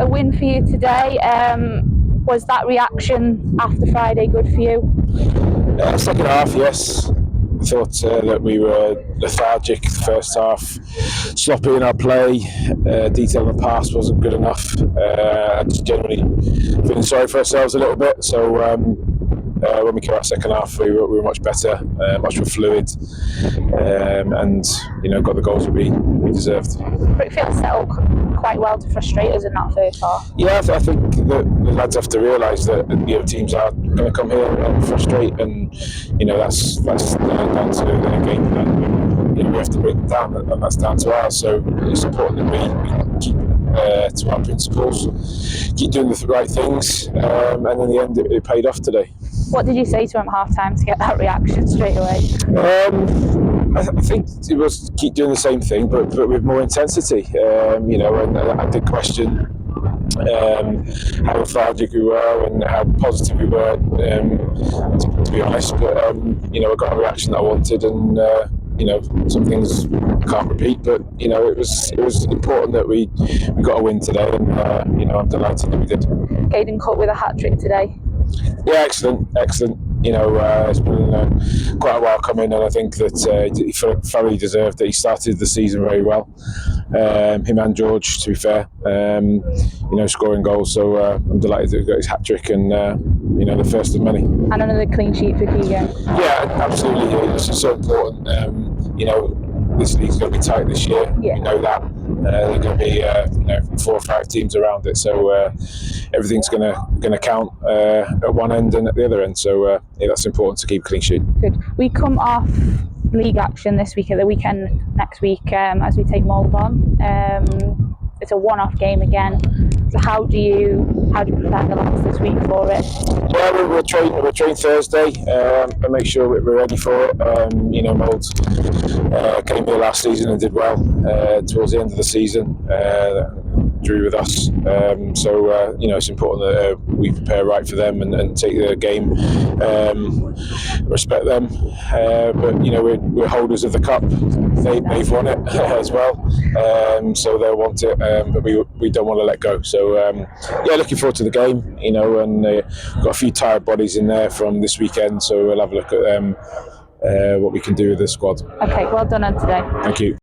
a win for you today. Was that reaction after Friday good for you? Second half, yes. I thought that we were lethargic the first half, sloppy in our play, detail in the pass wasn't good enough, and just generally feeling sorry for ourselves a little bit. So when we came out second half, we were much better, much more fluid, and got the goals that we deserved. Brickfield set up quite well to frustrate us in that first half. Yeah, I think the lads have to realise that teams are going to come here and frustrate, and that's down to their game plan. We have to break them down, and that's down to ours. So it's important that we keep to our principles, keep doing the right things, and in the end, it paid off today. What did you say to him at half time to get that reaction straight away? I think it was keep doing the same thing, but with more intensity. And I did question how lethargic we were and how positive we were, to be honest. But I got a reaction that I wanted, and some things I can't repeat. But it was important that we got a win today, and I'm delighted that we did. Caden Cook with a hat-trick today. Yeah, excellent. It's been quite a while coming, and I think that he thoroughly deserved it. He started the season very well. Him and George, to be fair, scoring goals. So I'm delighted that he got his hat trick, and the first of many. And another clean sheet for Keegan. Yeah, absolutely. It's so important. This league's going to be tight this year. Yeah. We know that. There are going to be 4 or 5 teams around it, so everything's going to count at one end and at the other end. So that's important to keep a clean sheet. Good. We come off league action this week at the weekend next week as we take Mold on. It's a one-off game again. So how do you prepare the lads this week for it? Yeah, we'll train Thursday and make sure we're ready for it. Mold came here last season and did well towards the end of the season. Drew with us, so it's important that we prepare right for them and take the game, respect them. But we're holders of the cup. They've won it as well, so they'll want it, but we don't want to let go. So looking forward to the game. And got a few tired bodies in there from this weekend, so we'll have a look at what we can do with the squad. Okay, well done on today. Thank you.